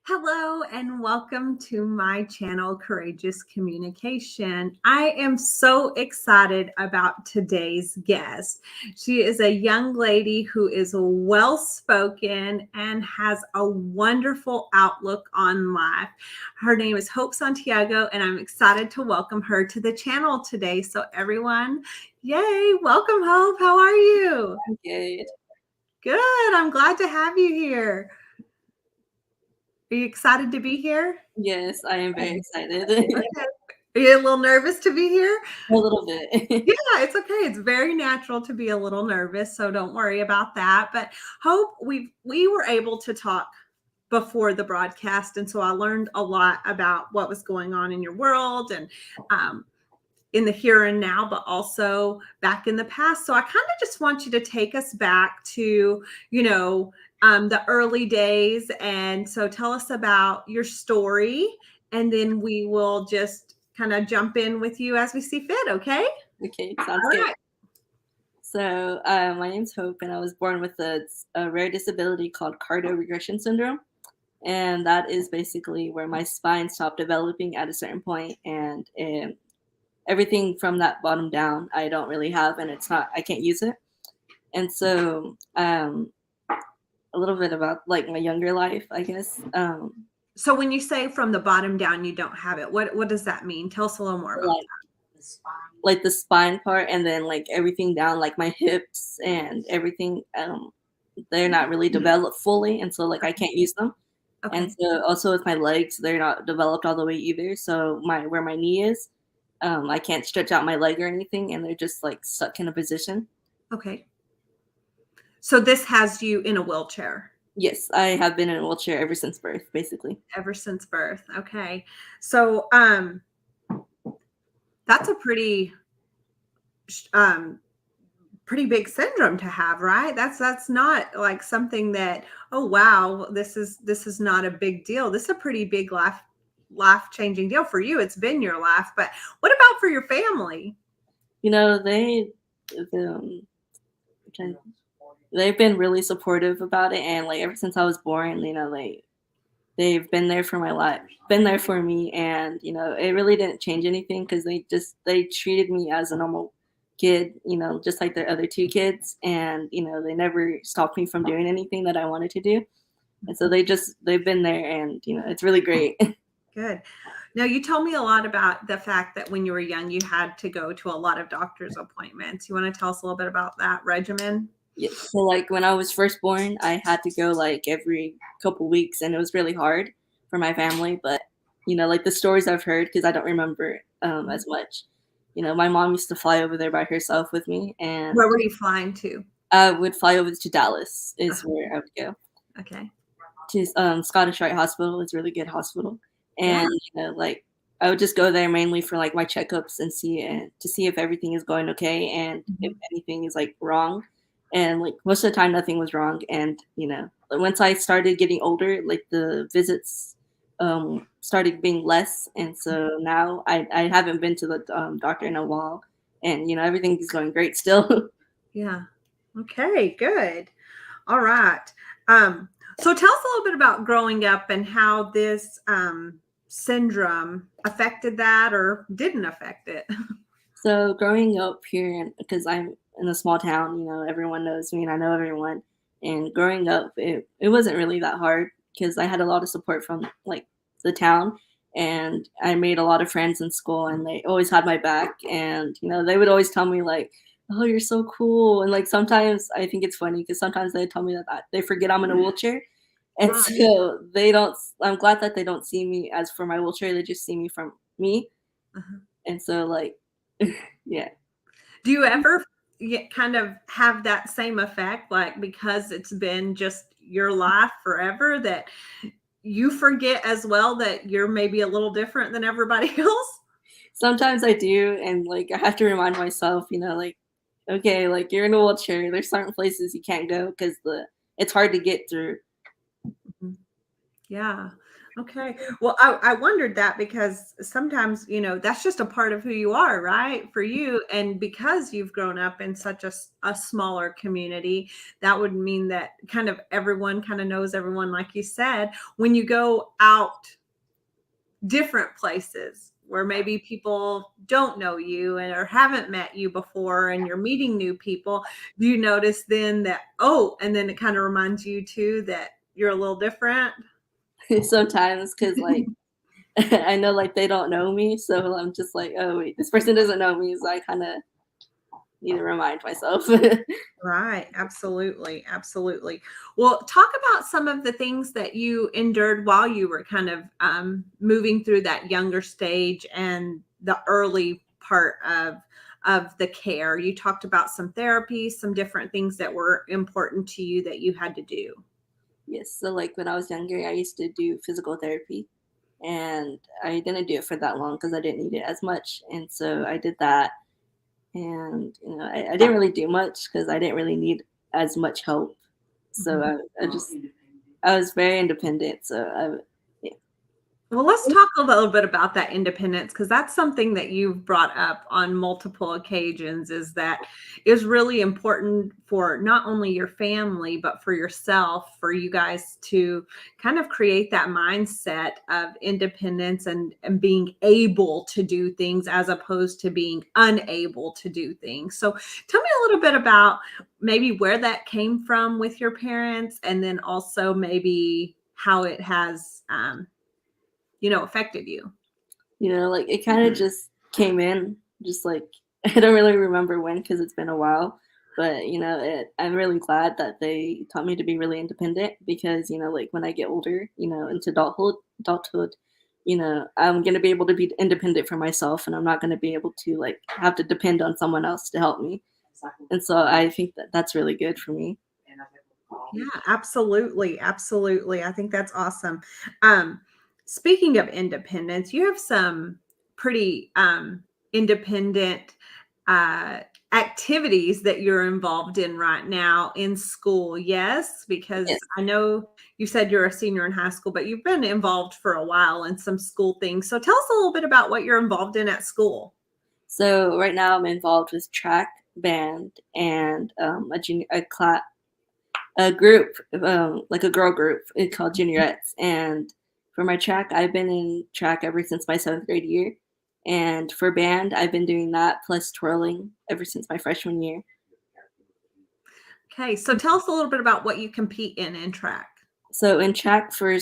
Hello and welcome to my channel, Courageous Communication. I am so excited about today's guest. She is a young lady who is well spoken and has a wonderful outlook on life. Her name is Hope Santiago, and I'm excited to welcome her to the channel today. So, everyone, yay, welcome, Hope. How are you? I'm good. Good. I'm glad to have you here. Are you excited to be here? Yes, I am very excited. Okay. Are you a little nervous to be here? A little bit. Yeah, it's okay. It's very natural to be a little nervous, so don't worry about that. But Hope, we were able to talk before the broadcast, and so I learned a lot about what was going on in your world and in the here and now, but also back in the past. So I kind of just want you to take us back to, the early days. And so tell us about your story, and then we will just kind of jump in with you as we see fit. Okay. Okay, All sounds good. right. So, my name's Hope, and I was born with a rare disability called cardio regression syndrome. And that is basically where my spine stopped developing at a certain point, and everything from that bottom down, I don't really have, and I can't use it. And so, a little bit about like my younger life, I guess. So when you say from the bottom down, you don't have it, what does that mean? Tell us a little more about Like the spine part, and then like everything down, like my hips and everything, they're not really developed fully, and so like I can't use them. that. And Okay. so also with my legs, they're not developed all the way either. So where my knee is, I can't stretch out my leg or anything, and they're just like stuck in a position. Okay. So this has you in a wheelchair Yes, I have been in a wheelchair ever since birth, basically. ever since birth. Okay. So that's a um pretty big syndrome to have, right? That's not like something that, oh wow, this is not a big deal. This is a pretty big life changing deal for you. It's been your life, but what about for your family? You know, um, they've been really supportive about it, and like ever since I was born, they've been there for my life, been there for me, and it really didn't change anything because they treated me as a normal kid, just like their other two kids, and they never stopped me from doing anything that I wanted to do, and so they've been there, and it's really great. Good. Now, you told me a lot about the fact that when you were young, you had to go to a lot of doctor's appointments. You want to tell us a little bit about that regimen? Yeah, so like when I was first born, I had to go like every couple weeks, and it was really hard for my family. But like the stories I've heard, because I don't remember as much. My mom used to fly over there by herself with me, and Where were you flying to? I would fly over to Dallas, is Uh, where I would go Okay. to Scottish Rite Hospital. It's a really good hospital, Yeah. and like I would just go there mainly for like my checkups and to see if everything is going okay and if Mhm. anything is like wrong. And like most of the time, nothing was wrong. And once I started getting older, like the visits started being less, and so now I haven't been to the doctor in a while, and everything is going great still. Yeah. Okay, good. All right. So tell us a little bit about growing up and how this syndrome affected that or didn't affect it. So growing up here, because I'm in a small town, everyone knows me and I know everyone. And growing up, it wasn't really that hard because I had a lot of support from like the town, and I made a lot of friends in school, and they always had my back. And they would always tell me like, "Oh, you're so cool." And like sometimes I think it's funny because sometimes they tell me that they forget I'm in a wheelchair, and Right. so they don't. I'm glad that they don't see me as for my wheelchair; they just see me from me. Uh-huh. And so like yeah. Do you ever kind of have that same effect, like because it's been just your life forever, that you forget as well that you're maybe a little different than everybody else? Sometimes I do, and, like, I have to remind myself, like, "Okay, like, you're in a wheelchair, there's certain places you can't go because the it's hard to get through." Mhm. Yeah. Okay. Well, I wondered that because sometimes, that's just a part of who you are, right? For you. And because you've grown up in such a smaller community, that would mean that kind of everyone kind of knows everyone, like you said. When you go out different places where maybe people don't know you and or haven't met you before and you're meeting new people, do you notice then that, oh, and then it kind of reminds you too that you're a little different? Sometimes because like I know like they don't know me, so I'm just like, oh wait, this person doesn't know me, so I kind of need to remind myself. Right. Absolutely. Absolutely. Well, talk about some of the things that you endured while you were kind of moving through that younger stage and the early part of the care. You talked about some therapy, some different things that were important to you that you had to do. Yes, so like when I was younger, I used to do physical therapy, and I didn't do it for that long because I didn't need it as much, and so I did that, and I didn't really do much because I didn't really need as much help. So Mhm. I was very independent. So yeah. Well, let's talk a little bit about that independence because that's something that you've brought up on multiple occasions is that is really important for not only your family, but for yourself, for you guys to kind of create that mindset of independence and being able to do things as opposed to being unable to do things. So tell me a little bit about maybe where that came from with your parents and then also maybe how it has affected you. Like it kind of just came in, just like I don't really remember when because it's been a while. But I'm really glad that they taught me to be really independent because like when I get older, into adulthood, I'm gonna be able to be independent for myself, and I'm not gonna be able to like have to depend on someone else to help me. And so I think that that's really good for me. Yeah, absolutely, absolutely. I think that's awesome. Um, Speaking of independence, you have some pretty independent uh, activities that you're involved in right now in school. Yes, because Yes. I know you said you're a senior in high school, but you've been involved for a while in some school things. So tell us a little bit about what you're involved in at school. So right now I'm involved with track, band, and a group, like a girl group called Juniorettes. And for my track, I've been in track ever since my seventh grade year. And for band, I've been doing that plus twirling ever since my freshman year. Okay, so tell us a little bit about what you compete in track. So in track for the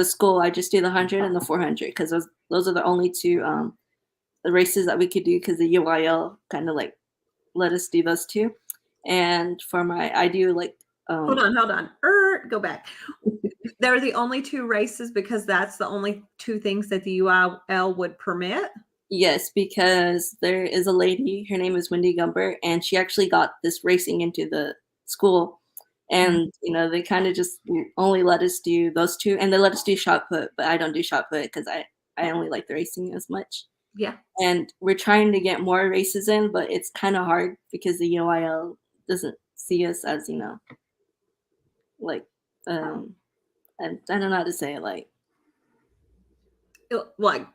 school, I just do the 100 and the 400 because those are the only two the races that we could do because the UIL kind of like let us do those two. And for my, I do like um, Hold on. Go back. They're the only 2 races because that's the only 2 things that the UIL would permit? Yes, because there is a lady, her name is Wendy Gumber, and she actually got this racing into the school. Mhm. And, they kind of just only let us do those two, and they let us do shot put, but I don't do shot put because I only like the racing as much. Yeah. And we're trying to get more races in, but it's kind of hard because the UIL doesn't see us as, like, I don't know how to say it, like, Like,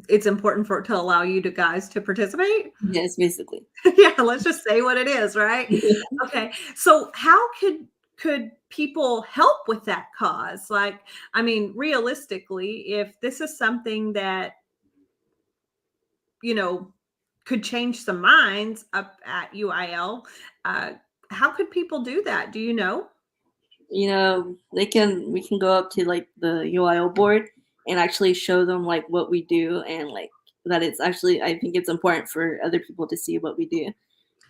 it's important for it to allow you to guys to participate? yes, basically. Yeah, let's just say what it is, right? Okay. So how could people help with that cause? Like, I mean, realistically, if this is something that you know, could change some minds up at UIL. Uh, how could people do that? Do you know? We can go up to like the UIO board and actually show them like what we do and like that it's actually I think it's important for other people to see what we do.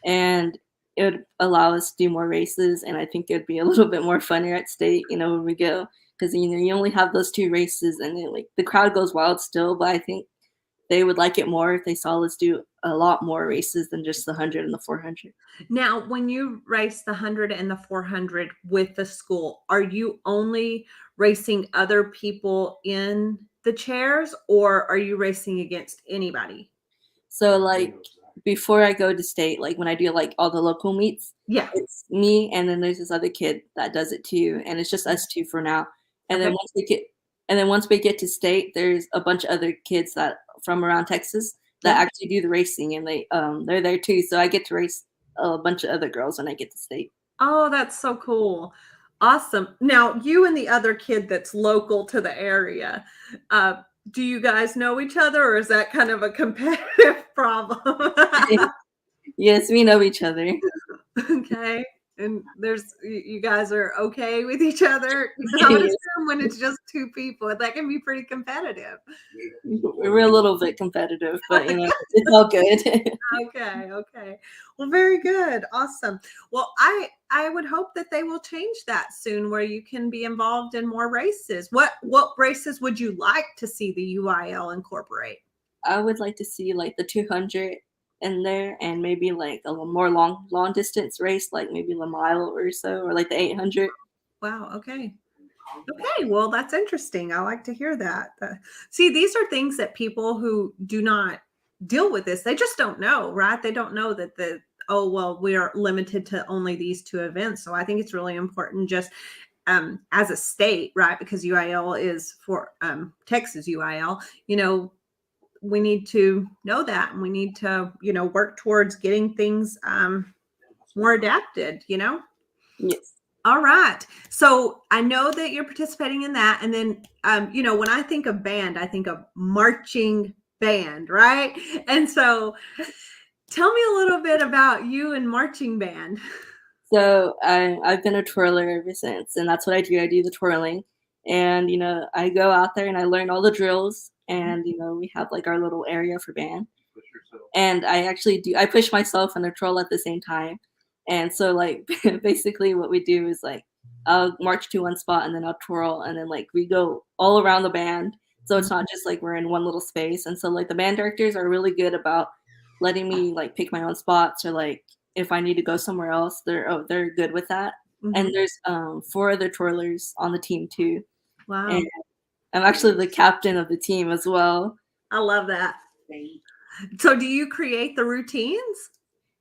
And it would allow us to do more races and I think it would be a little bit more funner at state, when we go. Because you only have those two races and then like the crowd goes wild still, but I think they would like it more if they saw us do a lot more races than just the 100 and the 400. Now, when you race the 100 and the 400 with the school, are you only racing other people in the chairs or are you racing against anybody? So like before I go to state, like when I do like all the local meets, Yeah. it's me and then there's this other kid that does it too, and it's just us two for now. And then Okay. once we get And then once we get to state, there's a bunch of other kids that from around Texas that Yeah. actually do the racing, and they're there too. So I get to race a bunch of other girls when I get to state. Oh, that's so cool. Awesome. Now, you and the other kid that's local to the area, uh, do you guys know each other, or is that kind of a competitive problem? Yes, we know each other. Okay. And you guys are okay with each other? I would Yes. assume when it's just two people, that can be pretty competitive. We're a little bit competitive, but it's all good. Okay, okay. Well, very good. Awesome. Well, I would hope that they will change that soon where you can be involved in more races. What races would you like to see the UIL incorporate? I would like to see like the 200 in there, and maybe like a little more long distance race, like maybe a mile or so, or like the 800. Wow, okay. Okay, well, that's interesting. I like to hear that. See, these are things that people who do not deal with this, they just don't know, right? They don't know that oh, well, we are limited to only these two events. So I think it's really important just as a state, right? Because UIL is for Texas UIL, we need to know that, and we need to, work towards getting things more adapted. Yes. All right. So I know that you're participating in that. And then, when I think of band, I think of marching band, right? And so tell me a little bit about you and marching band. So I've been a twirler ever since, and that's what I do. I do the twirling, and I go out there and I learn all the drills, and we have like our little area for band, and I actually do. I push myself and I twirl at the same time, and so like basically what we do is like I'll march to one spot and then I'll twirl, and then like we go all around the band. So it's not just like we're in one little space, and so like the band directors are really good about letting me like pick my own spots, or like if I need to go somewhere else, they're good with that. And Mhm. there's four other twirlers on the team too, and Wow. I'm actually the captain of the team as well. I love that. So do you create the routines?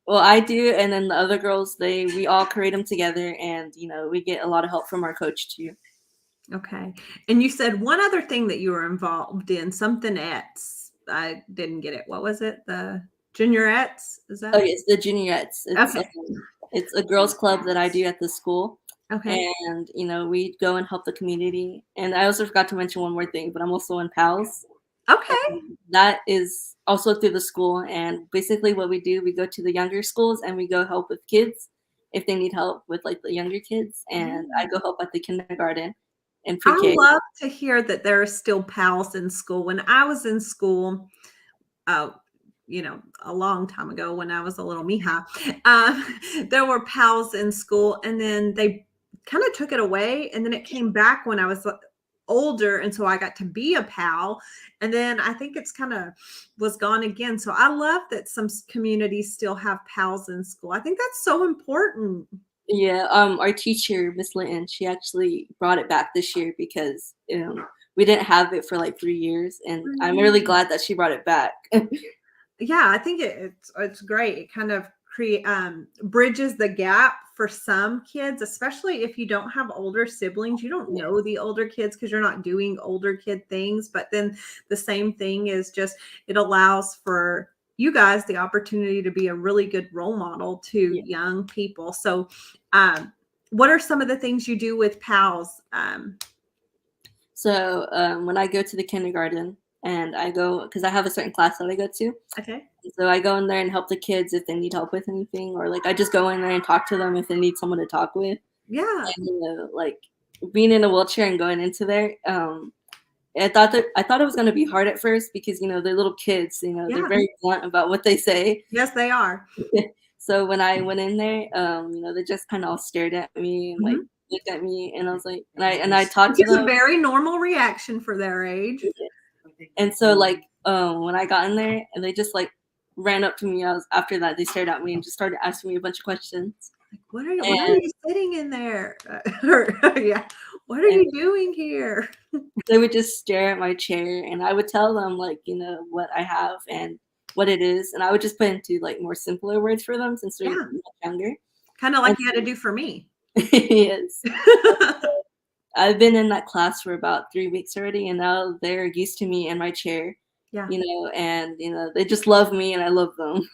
Well, I do, and then the other girls, we all create them together, and we get a lot of help from our coach too. Okay. And you said one other thing that you were involved in, something ets. I didn't get it. What was it? The juniorettes? Is Oh that? yes, the juniorettes. Okay. It's a girls club that I do at the school, Okay. and we go and help the community. And I also forgot to mention one more thing, but I'm also in PALS. Okay. That is also through the school, and basically what we do, we go to the younger schools and we go help with kids if they need help with like the younger kids, and I go help at the kindergarten and I pre-K. love to hear that there are still pals in school. When I was in school, uh, a long time ago when I was a little Mija, there were pals in school, and then they kind of took it away, and then it came back when I was older, and so I got to be a pal, and then I think it's kind of was gone again. So I love that some communities still have pals in school. I think that's so important. Yeah, our teacher, Miss Linton, she actually brought it back this year because we didn't have it for like 3 years, and I'm really Mhm. glad that she brought it back. Yeah, I think it's great. It kind of bridges the gap for some kids, especially if you don't have older siblings. You don't Yeah, know the older kids because you're not doing older kid things. But then the same thing is just it allows for you guys the opportunity to be a really good role model to yeah. young people. So, um, what are some of the things you do with pals? So when I go to the kindergarten, and I go because I have a certain class that I go to, Okay. so I go in there and help the kids if they need help with anything, or like I just go in there and talk to them if they need someone to talk with. Yeah. And like being in a wheelchair and going into there, I thought it was gonna be hard at first because they're little kids, they're Yeah. very blunt about what they say. Yes, they are. So when I went in there, they just kind of all stared at me and like Mhm. looked at me, and I was like, and I talked Which to is a them. very normal reaction for their age. And so like when I got in there, and they just like ran up to me, after that they stared at me and just started asking me a bunch of questions. Like, "What are And you sitting in there?" Or yeah, "What are and you doing here?" they would just stare at my chair, and I would tell them like what I have and what it is, and I would just put into like more simpler words for them since they're Yeah, much younger. kinda like And you had to do for me. yes. I've been in that class for about 3 weeks already, and now they're used to me in my chair, Yeah. and, they just love me and I love them.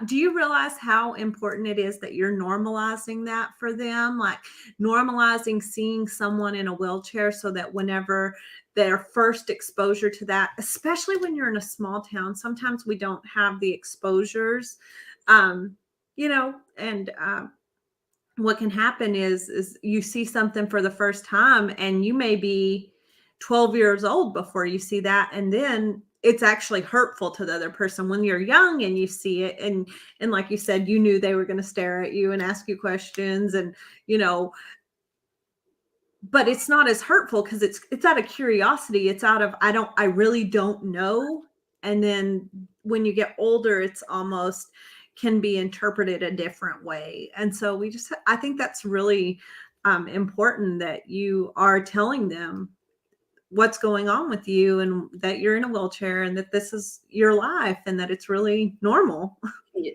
Do you realize how important it is that you're normalizing that for them? Like normalizing seeing someone in a wheelchair so that whenever their first exposure to that, especially when you're in a small town, sometimes we don't have the exposures. Um, and what can happen is you see something for the first time and you may be 12 years old before you see that, and then it's actually hurtful to the other person when you're young and you see it, and like you said, you knew they were going to stare at you and ask you questions, and you know but it's not as hurtful because it's out of curiosity. It's out of I really don't know. And then when you get older, it's almost can be interpreted a different way. And so I think that's really important that you are telling them what's going on with you and that you're in a wheelchair and that this is your life and that it's really normal. Yes.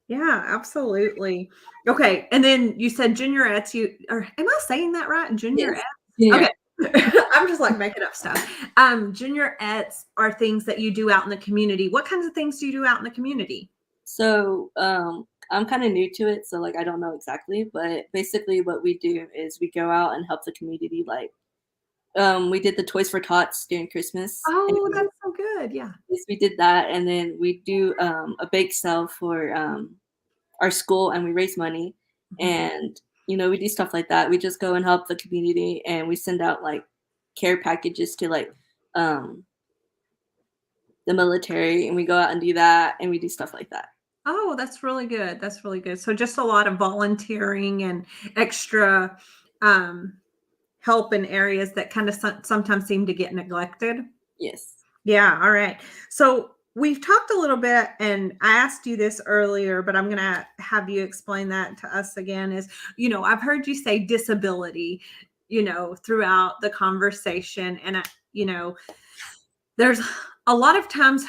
Yeah, absolutely. Okay, and then you said juniorettes, or am I saying that right? Juniorettes? Yes. Yeah. Okay. I'm just like making up stuff. Juniorettes are things that you do out in the community. What kinds of things do you do out in the community? So, I'm kinda new to it, so, like, I don't know exactly, but basically what we do is we go out and help the community, like, we did the Toys for Tots during Christmas, Oh, and that's so good. Yeah. yes, we did that, and then we do, a bake sale for, our school, and we raise money, Mhm. and, we do stuff like that. We just go and help the community, and we send out, like, care packages to, like, um, the military, and we go out and do that, and we do stuff like that. Oh, that's really good. That's really good. So just a lot of volunteering and extra um, help in areas that kind of sometimes seem to get neglected. Yes. Yeah, all right. So we've talked a little bit, and I asked you this earlier, but I'm going to have you explain that to us again. I've heard you say disability, throughout the conversation. And, there's a lot of times,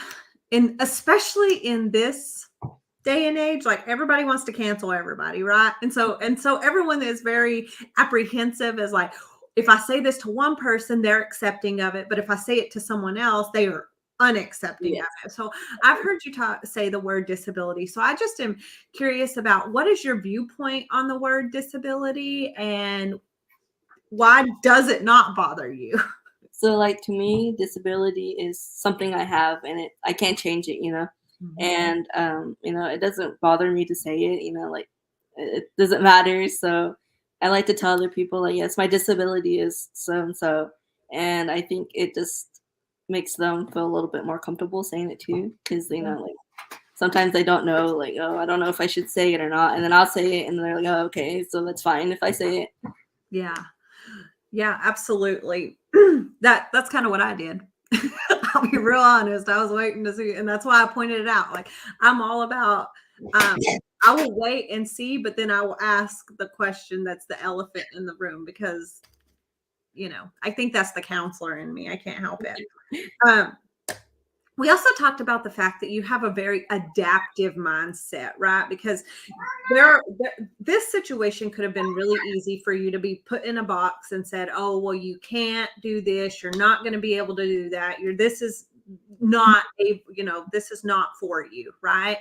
especially in this day and age, like everybody wants to cancel everybody, right? And so everyone is very apprehensive, as like, if I say this to one person, they're accepting of it, but if I say it to someone else, they are unaccepting of Yes. it. So I've heard you say the word disability. So I just am curious about what is your viewpoint on the word disability, and why does it not bother you? So, like, to me, disability is something I have, and I can't change it, Mhm. and, it doesn't bother me to say it, like, it doesn't matter, so I like to tell other people, like, "Yes, my disability is so and so," and I think it just makes them feel a little bit more comfortable saying it too, because like, sometimes they don't know, like, "Oh, I don't know if I should say it or not," and then I'll say it, and they're like, "Oh, okay, so that's fine if I say it." Yeah. Yeah, absolutely. That's kind of what I did. I'll be real honest. I was waiting to see, and that's why I pointed it out. Like I'm all about I will wait and see, but then I will ask the question that's the elephant in the room, because I think that's the counselor in me. I can't help it. Um, we also talked about the fact that you have a very adaptive mindset, right? Because this situation could have been really easy for you to be put in a box and said, "Oh, well, you can't do this. You're not going to be able to do that. This is not this is not for you," right?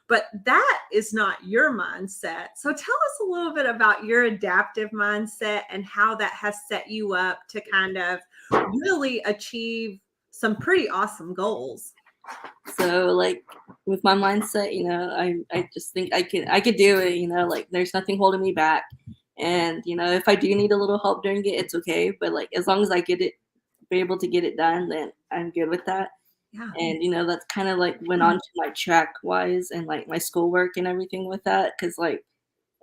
But that is not your mindset. So tell us a little bit about your adaptive mindset and how that has set you up to kind of really achieve some pretty awesome goals. So, like, with my mindset, I just think I could do it, like, there's nothing holding me back. And, if I do need a little help during it, it's okay. But, like, as long as I be able to get it done, then I'm good with that. Yeah. And, that's kind of like went on to my track wise and like my schoolwork and everything with that. Cause like,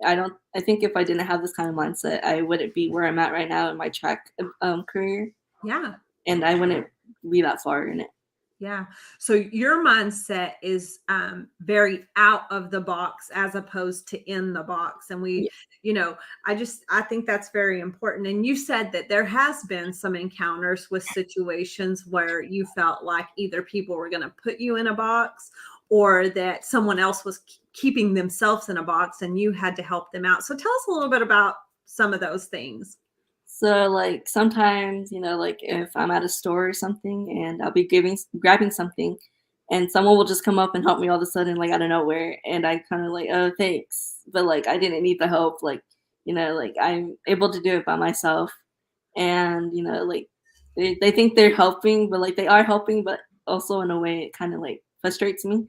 I think if I didn't have this kind of mindset, I wouldn't be where I'm at right now in my track career. Yeah. And I wouldn't be that far in it. Yeah. So your mindset is very out of the box as opposed to in the box. And Yeah. I think that's very important. And you said that there has been some encounters with situations where you felt like either people were going to put you in a box or that someone else was keeping themselves in a box and you had to help them out. So tell us a little bit about some of those things. So, like, sometimes, like, if I'm at a store or something and I'll be grabbing something, and someone will just come up and help me all of a sudden, like, out of nowhere, and I kinda like, "Oh, thanks," but, like, I didn't need the help, like, like, I'm able to do it by myself, and, like, they think they're helping, but, like, they are helping, but also in a way it kinda, like, frustrates me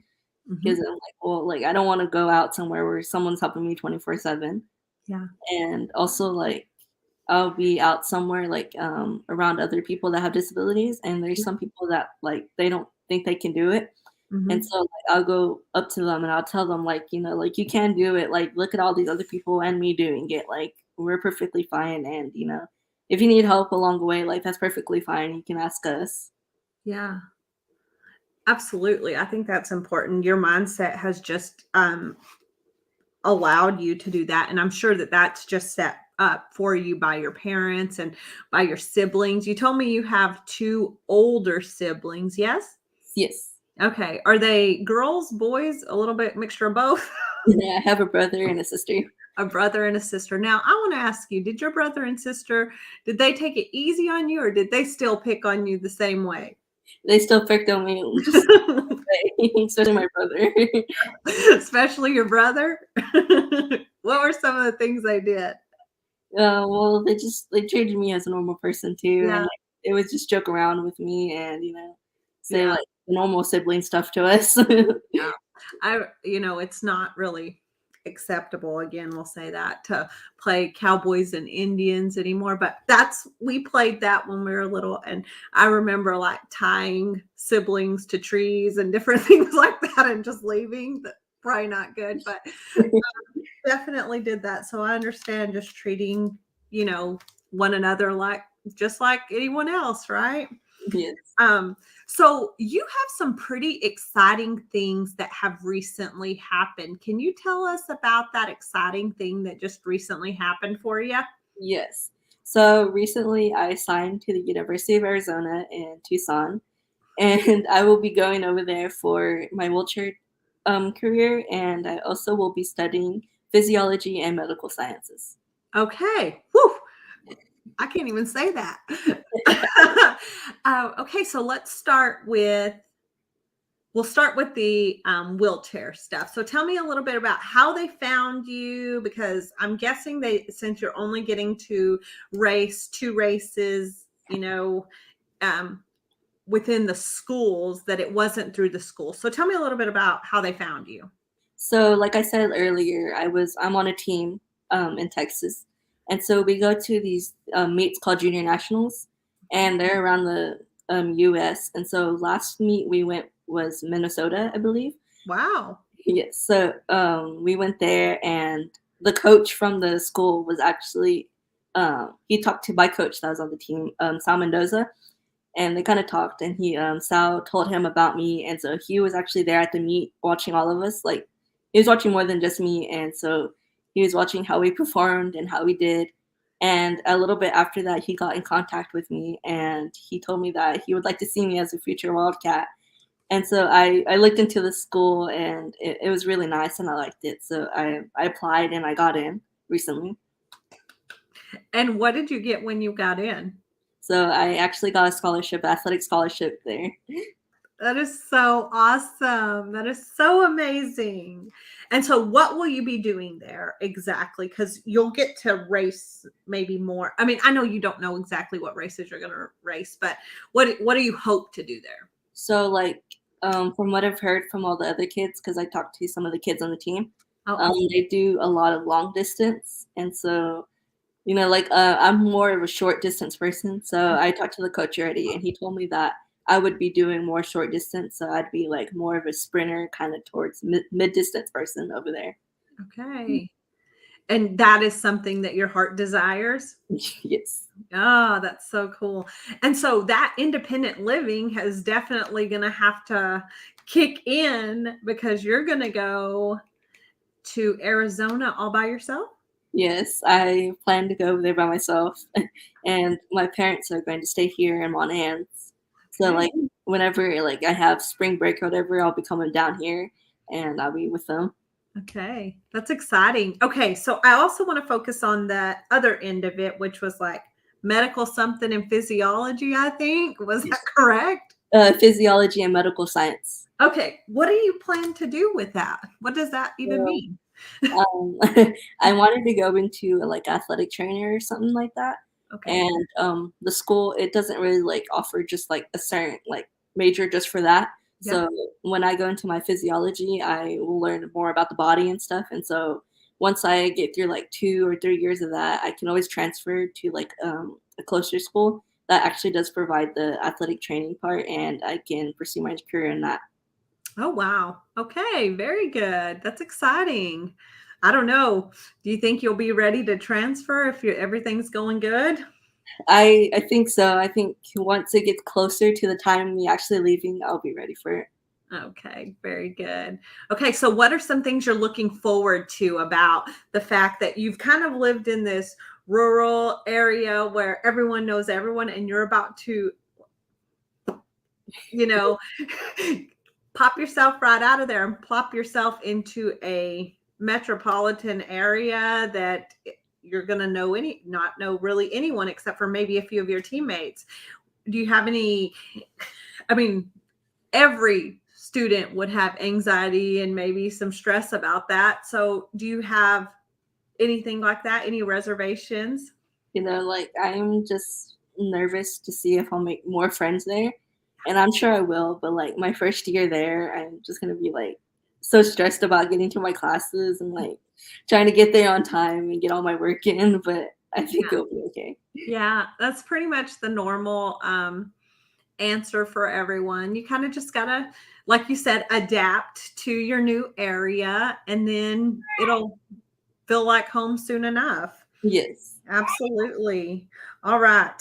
because 'cause Mhm. I'm like, "Well, like, I don't wanna go out somewhere where someone's helping me 24/7," Yeah. and also, like, I'll be out somewhere, like, around other people that have disabilities, and there's Yeah. some people that, like, they don't think they can do it, and Mhm. so, like, I'll go up to them and I'll tell them, like, like, "You can do it, like, look at all these other people and me doing it, like, we're perfectly fine, and, if you need help along the way, like, that's perfectly fine, you can ask us." Yeah. Absolutely. I think that's important. Your mindset has just allowed you to do that. And I'm sure that that's just set up for you by your parents and by your siblings. You told me you have two older siblings. Yes. Yes. Okay. Are they girls, boys, a little bit mixture of both? Yeah, I have a brother and a sister. A brother and a sister. Now, I want to ask you, did your brother and sister, did they take it easy on you or did they still pick on you the same way? They still picked on me just especially my brother. Especially your brother? What were some of the things they did? Well, they treated me as a normal person too, and, Yeah, like, they would just joke around with me and, say, yeah, like, normal sibling stuff to us. yeah. It's not really acceptable, again, we'll say that, to play cowboys and Indians anymore, but we played that when we were little, and I remember, like, tying siblings to trees and different things like that and just leaving. That probably not good, but definitely did that, so I understand just treating, you know, one another like just like anyone else, right? Yes. Um, so you have some pretty exciting things that have recently happened. Can you tell us about that exciting thing that just recently happened for you? Yes. So, recently, I signed to the University of Arizona in Tucson, and I will be going over there for my wheelchair, career, and I also will be studying physiology and medical sciences. Okay. Whew, I can't even say that. Okay, so we'll start with the wheelchair stuff. So tell me a little bit about how they found you, because I'm guessing since you're only getting to race two races, um, within the schools, that it wasn't through the school. So tell me a little bit about how they found you. So, like I said earlier, I'm on a team in Texas, and so we go to these meets called Junior Nationals, and they're around the U.S. And so last meet we went was Minnesota, I believe. Wow. Yes, so we went there, and the coach from the school was actually he talked to my coach that was on the team, Sal Mendoza, and they kind of talked, and Sal told him about me, and so he was actually there at the meet watching all of us. Like, he was watching more than just me, and so he was watching how we performed and how we did. And a little bit after that, he got in contact with me, and he told me that he would like to see me as a future Wildcat. And so I looked into the school, and it was really nice, and I liked it. So I applied and I got in recently. And what did you get when you got in? So I actually got a scholarship, athletic scholarship there. That is so awesome. That is so amazing. And so what will you be doing there exactly? Because you'll get to race maybe more. I mean, I know you don't know exactly what races you're going to race, but what do you hope to do there? So, like, from what I've heard from all the other kids, because I talked to some of the kids on the team, Oh, awesome. they do a lot of long distance, and so, like, I'm more of a short distance person, so I talked to the coach already, and he told me that I would be doing more short distance, so I'd be, like, more of a sprinter kinda towards mid-distance person over there. Okay. And that is something that your heart desires? Yes. Oh, that's so cool. And so that independent living is definitely going to have to kick in because you're going to go to Arizona all by yourself? Yes, I plan to go over there by myself, and my parents are going to stay here in Monahans. So, Okay. like, whenever, like, I have spring break or whatever, I'll be coming down here, and I'll be with them. Okay. That's exciting. Okay. So I also want to focus on the other end of it, which was like medical something in physiology, I think. Was that correct? Physiology and medical science. Okay. What do you plan to do with that? What does that even So, mean? I wanted to go into like athletic trainer or something like that. Okay. And the school, it doesn't really like offer just like a certain like major just for that. Yep. So when I go into my physiology, I will learn more about the body and stuff. And so once I get through like 2 or 3 years of that, I can always transfer to like a closer school that actually does provide the athletic training part, and I can pursue my career in that. Oh, wow. Okay. Very good. That's exciting. I don't know. Do you think you'll be ready to transfer if everything's going good? I think so. I think once it gets closer to the time of me actually leaving, I'll be ready for it. Okay, very good. Okay, so what are some things you're looking forward to about the fact that you've kind of lived in this rural area where everyone knows everyone and you're about to, you know, pop yourself right out of there and plop yourself into a metropolitan area that you're going to not know really anyone except for maybe a few of your teammates. Do you have any, I mean, every student would have anxiety and maybe some stress about that. So, do you have anything like that? Any reservations? Like I'm just nervous to see if I'll make more friends there. And I'm sure I will, but like my first year there, I'm just gonna be like so stressed about getting to my classes and like trying to get there on time and get all my work in, but I think it'll be okay. Yeah, that's pretty much the normal answer for everyone. You kind of just gotta, like you said, adapt to your new area, and then it'll feel like home soon enough. Yes. Absolutely. All right.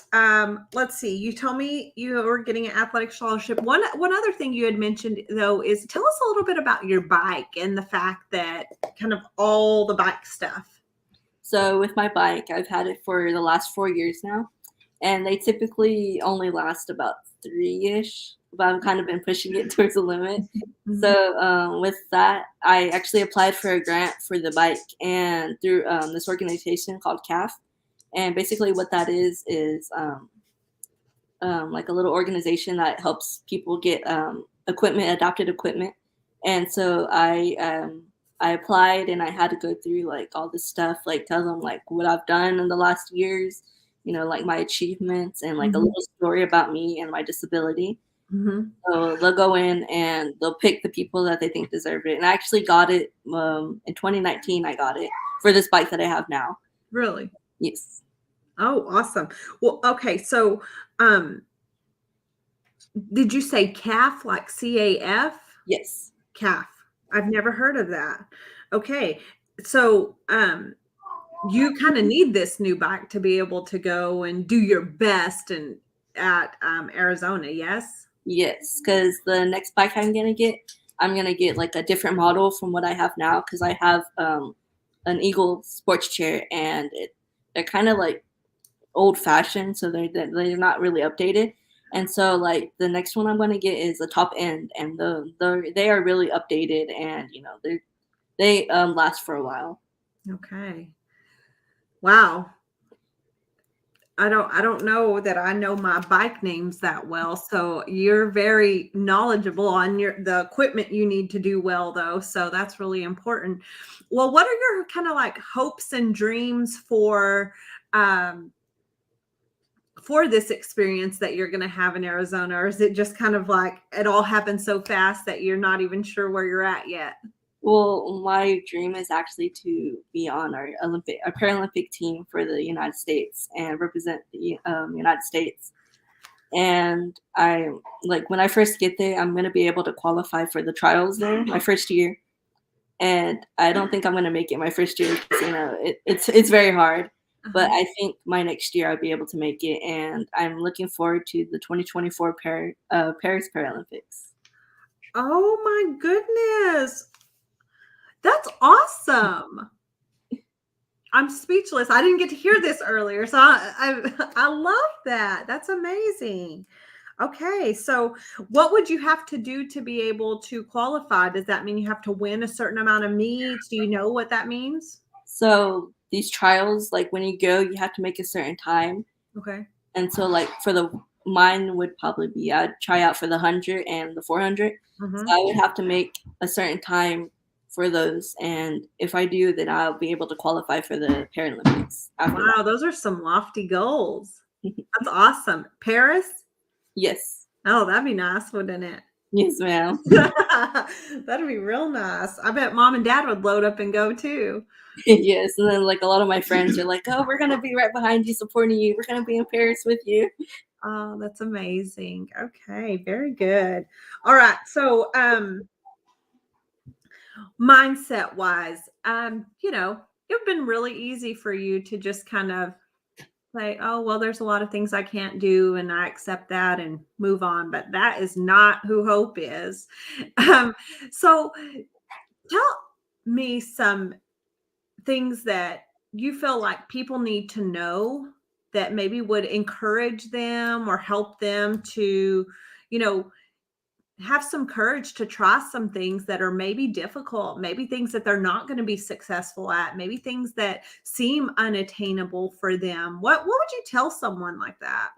Let's see. You told me you were getting an athletic scholarship. One other thing you had mentioned though is tell us a little bit about your bike and the fact that kind of all the bike stuff. So with my bike, I've had it for the last 4 years now, and they typically only last about 3-ish, but I've kind of been pushing it towards the limit. Mhm. So with that, I actually applied for a grant for the bike, and through this organization called CAF. And basically, what that is like a little organization that helps people get equipment, adopted equipment. And so I applied, and I had to go through like all this stuff, like tell them like what I've done in the last years, like my achievements and like a Mhm. little story about me and my disability. Mhm. So they'll go in and they'll pick the people that they think deserve it. And I actually got it in 2019. I got it for this bike that I have now. Really? Yes. Oh, awesome. Well, okay. So, um, did you say calf like CAF? Yes. Calf. I've never heard of that. Okay. So, you kind of need this new bike to be able to go and do your best and at Arizona, yes? Yes. Because the next bike I'm gonna get like a different model from what I have now. Because I have an Eagle sports chair, and they're kind of like old fashioned, so they're not really updated. And so like the next one I'm gonna get is a top end, and they are really updated, and they last for a while. Okay. Wow. I don't know that I know my bike names that well. So you're very knowledgeable on the equipment you need to do well though. So that's really important. Well, what are your kind of like hopes and dreams um for this experience that you're going to have in Arizona, or is it just kind of like it all happened so fast that you're not even sure where you're at yet? Well, my dream is actually to be on our Paralympic team for the United States and represent the United States. And I like when I first get there, I'm gonna be able to qualify for the trials there my first year. And I don't think I'm gonna make it my first year because it's very hard. But Uh-huh. I think my next year I'll be able to make it, and I'm looking forward to the 2024 Paris Paralympics. Oh my goodness. That's awesome. I'm speechless. I didn't get to hear this earlier. So I love that. That's amazing. Okay. So what would you have to do to be able to qualify? Does that mean you have to win a certain amount of meets? Do you know what that means? So these trials, like when you go, you have to make a certain time, Okay. And so like for the mine would probably be I'd try out for the 100 and the 400. So Hmm. I would have to make a certain time for those, and if I do, then I'll be able to qualify for the Paralympics after Wow, those are some lofty goals. That's awesome. Paris? Yes. Oh, that'd be nice, wouldn't it? Yes, ma'am. That'd be real nice. I bet mom and dad would load up and go too. Yes, and then, like, a lot of my friends are like, "Oh, we're gonna be right behind you, supporting you. We're gonna be in Paris with you." Oh, that's amazing. Okay, very good. All right. So, mindset wise, it's been really easy for you to just kind of like, oh, well, there's a lot of things I can't do, and I accept that and move on. But that is not who hope is. Um, so tell me some things that you feel like people need to know that maybe would encourage them or help them to, you know, have some courage to try some things that are maybe difficult, maybe things that they're not going to be successful at, maybe things that seem unattainable for them. What would you tell someone like that?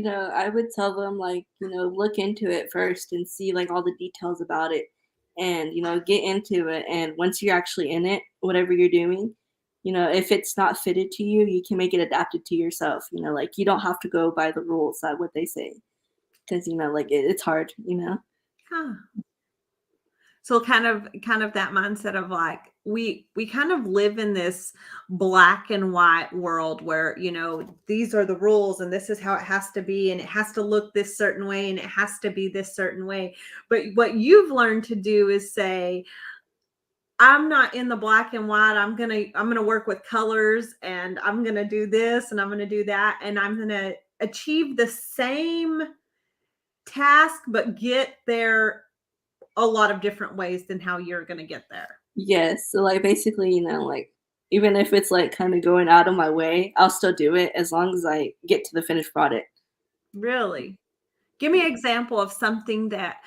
I would tell them, like, look into it first and see, like, all the details about it and, get into it, and once you're actually in it, whatever you're doing, if it's not fitted to you, you can make it adapted to yourself, like, you don't have to go by the rules that what they say, because like, it's hard. Huh. So kind of that mindset of like we kind of live in this black and white world where, these are the rules and this is how it has to be and it has to look this certain way and it has to be this certain way. But what you've learned to do is say, I'm not in the black and white. I'm going to work with colors and I'm going to do this and I'm going to do that and I'm going to achieve the same task but get there a lot of different ways than how you're going to get there. Yes, so, like, basically, like, even if it's, like, kinda going out of my way, I'll still do it as long as I get to the finished product. Really? Give me an example of something that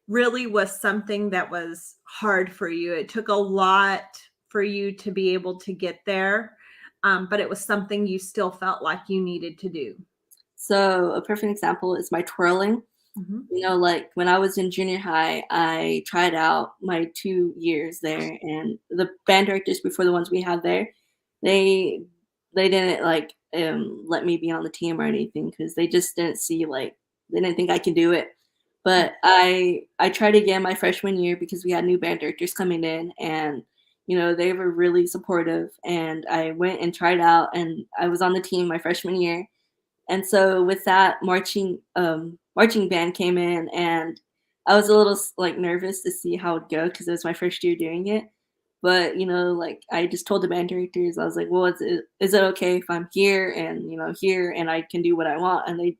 really was something that was hard for you. It took a lot for you to be able to get there, but it was something you still felt like you needed to do. So, a perfect example is my twirling. Mhm. Like, when I was in junior high, I tried out my 2 years there, and the band directors before the ones we had there, they they didn't, like, let me be on the team or anything because they just didn't see, like, they didn't think I could do it. But I tried again my freshman year because we had new band directors coming in, and, they were really supportive, and I went and tried out, and I was on the team my freshman year. And so with that, marching band came in, and I was a little like nervous to see how it'd go because it was my first year doing it. But like I just told the band directors, I was like, "Well, is it okay if I'm here and here and I can do what I want?" And they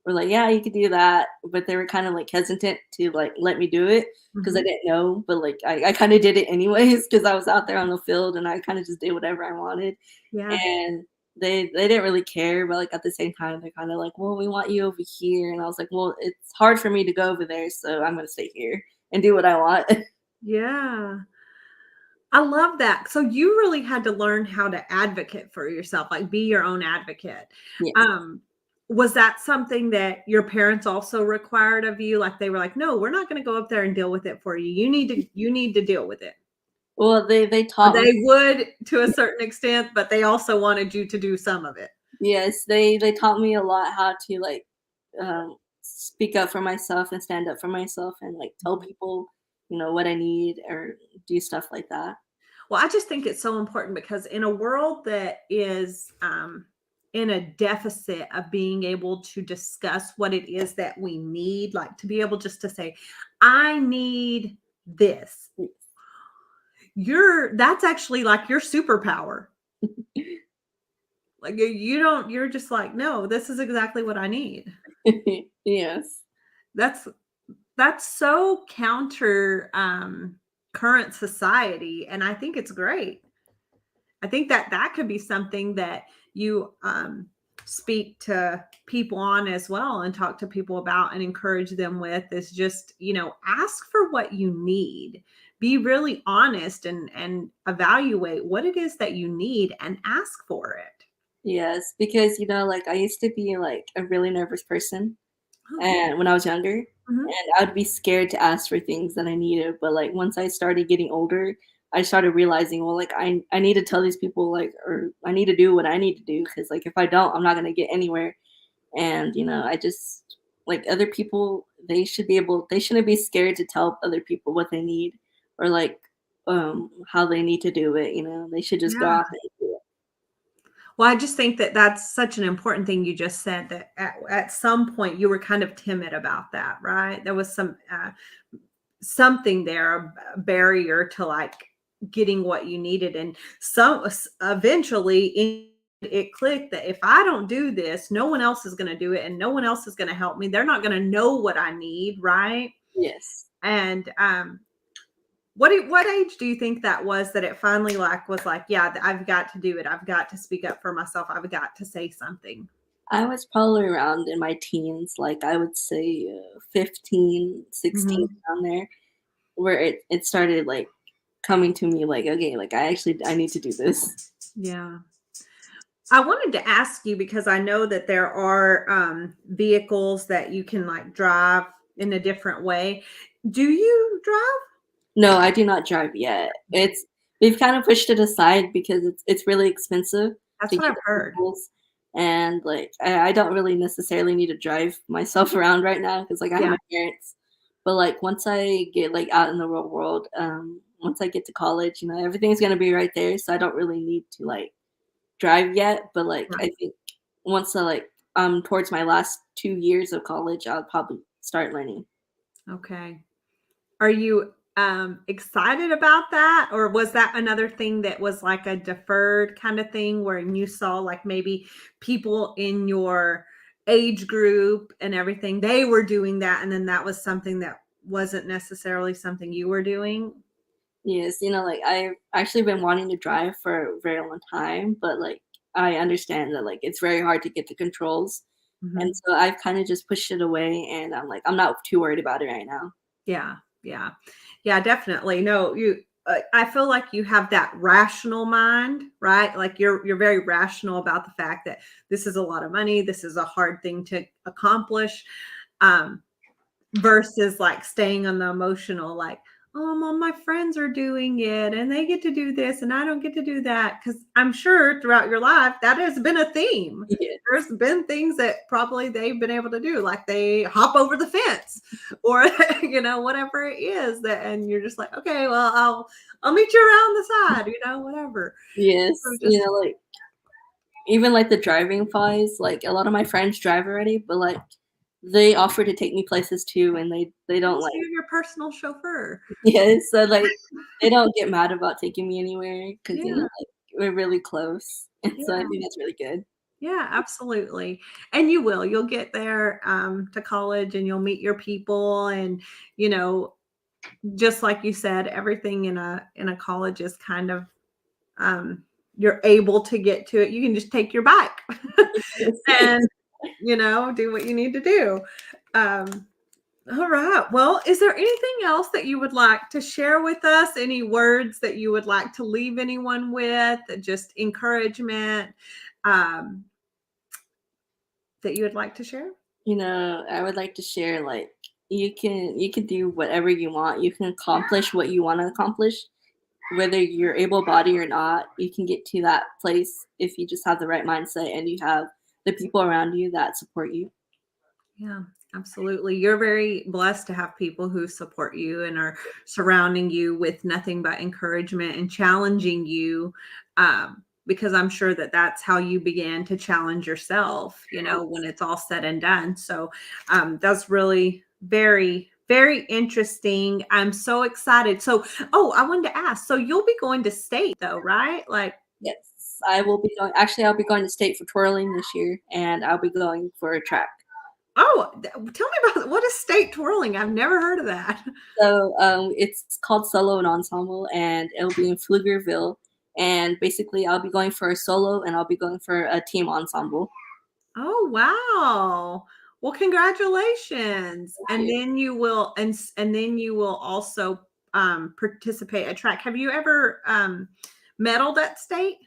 were like, "Yeah, you could do that," but they were kind of like hesitant to like let me do it because I Mhm. didn't know. But like I kind of did it anyways because I was out there on the field and I kind of just did whatever I wanted. Yeah. And they didn't really care, but, like, at the same time, they're kinda like, "Well, we want you over here," and I was like, "Well, it's hard for me to go over there, so I'm gonna stay here and do what I want." Yeah. I love that. So you really had to learn how to advocate for yourself, like be your own advocate. Yes. Um, was that something that your parents also required of you? Like they were like, "No, we're not going to go up there and deal with it for you. You need to deal with it." Well, they Or taught me. they would to a certain extent, but they also wanted you to do some of it. Yes, they taught me a lot how to, like, speak up for myself and stand up for myself and, like, tell Mhm. people, what I need or do stuff like that. Well, I just think it's so important because in a world that is in a deficit of being able to discuss what it is that we need, like to be able just to say, I need this. That's actually like your superpower. Like you don't, you're just like, no, this is exactly what I need. Yes. That's that's so counter current society. And I think it's great. I think that that could be something that you speak to people on as well and talk to people about and encourage them with is just, ask for what you need. Be really honest and evaluate what it is that you need and ask for it. Yes, because like I used to be like a really nervous person, Oh, and when I was younger, mhm. and I'd be scared to ask for things that I needed. But like once I started getting older, I started realizing, well, like I need to tell these people like, or I need to do what I need to do because like if I don't, I'm not gonna get anywhere. And I just like other people, they shouldn't be scared to tell other people what they need or like how they need to do it. They should just go Yeah. out there and do it. Well, I just think that that's such an important thing you just said, that at some point you were kind of timid about that, right? There was something there, a barrier to like getting what you needed. And eventually it clicked that if I don't do this, no one else is going to do it and no one else is going to help me. They're not going to know what I need, right? Yes. And what age do you think that was, that it finally like was like, yeah, I've got to do it. I've got to speak up for myself. I've got to say something. I was probably around in my teens, like I would say 15, 16, Mhm. around there, where it started like coming to me like, okay, like I need to do this. Yeah. I wanted to ask you because I know that there are vehicles that you can like drive in a different way. Do you drive? No, I do not drive yet. We've kind of pushed it aside because it's really expensive That's to what get I've the heard. vehicles, and like I don't really necessarily need to drive myself around right now because like I have Yeah. my parents. But like once I get like out in the real world, once I get to college, everything's gonna be right there, so I don't really need to like drive yet. But like Yeah. I think once I like towards my last 2 years of college, I'll probably start learning. Okay. Are you excited about that? Or was that another thing that was like a deferred kind of thing where you saw like maybe people in your age group and everything, they were doing that, and then that was something that wasn't necessarily something you were doing? Yes, like I've actually been wanting to drive for a very long time, but like I understand that like it's very hard to get the controls. And Mhm. so I've kind of just pushed it away and I'm like, I'm not too worried about it right now. Yeah, yeah. Yeah, definitely. No, I feel like you have that rational mind, right? Like you're very rational about the fact that this is a lot of money, this is a hard thing to accomplish. Um, versus like staying on the emotional, like, oh, all my friends are doing it and they get to do this and I don't get to do that. Cause I'm sure throughout your life that has been a theme. Yeah. There's been things that probably they've been able to do, like they hop over the fence or whatever it is that, and you're just like, okay, well, I'll meet you around the side, whatever. So Yes, just like even like the driving wise, like a lot of my friends drive already, but like they offer to take me places too and they don't so like you're your personal chauffeur. yeah, so like they don't get mad about taking me anywhere because Yeah. like we're really close. And so I Yeah. think that's really good. Yeah, absolutely. And you will. You'll get there to college and you'll meet your people, and you know, just like you said, everything in a college is kind of um you're able to get to it. You can just take your bike and do what you need to do. Um all right. Well, is there anything else that you would like to share with us? Any words that you would like to leave anyone with? Just encouragement um, that you would like to share? I would like to share like you can do whatever you want. You can accomplish what you want to accomplish, whether you're able-bodied or not. You can get to that place if you just have the right mindset and you have the people around you that support you. Yeah, absolutely. You're very blessed to have people who support you and are surrounding you with nothing but encouragement and challenging you. Because I'm sure that that's how you began to challenge yourself, when it's all said and done. So that's really very, very interesting. I'm so excited. So, oh, I wanted to ask, so you'll be going to state though, right? Like, Yes, I will be going. Actually, I'll be going to state for twirling this year, and I'll be going for a track. oh, tell me about what is state twirling? I've never heard of that. So it's called solo and ensemble, and it'll be in Pflugerville. And basically, I'll be going for a solo, and I'll be going for a team ensemble. Oh, wow. Well, congratulations. Thank And you. then you will and then you will also participate at track. Have you ever medaled at state?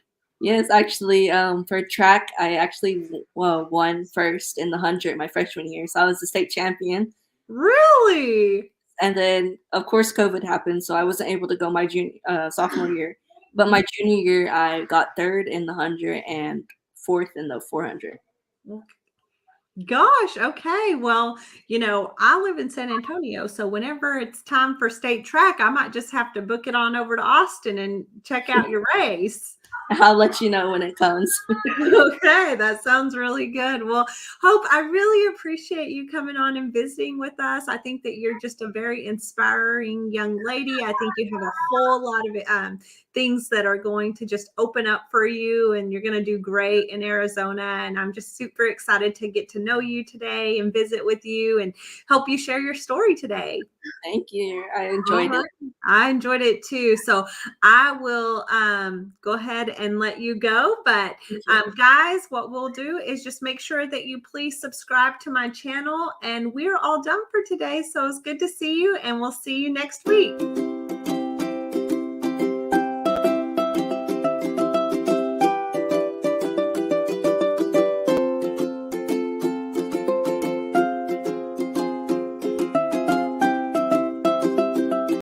Yes, actually, for track, I actually won first in the 100 my freshman year, so I was the state champion. Really? And then, of course, COVID happened, so I wasn't able to go my sophomore year. But my junior year, I got third in the 100 and fourth in the 400. Gosh, okay. Well, I live in San Antonio, so whenever it's time for state track, I might just have to book it on over to Austin and check out your race. I'll let you know when it comes. Okay, that sounds really good. Well, Hope, I really appreciate you coming on and visiting with us. I think that you're just a very inspiring young lady. I think you have a whole lot of things that are going to just open up for you, and you're going to do great in Arizona. And I'm just super excited to get to know you today and visit with you and help you share your story today. Thank you. I All enjoyed it. right. I enjoyed it too. So I will go ahead and let you go. But Thank you. guys, what we'll do is just make sure that you please subscribe to my channel. And we're all done for today. So it's good to see you, and we'll see you next week.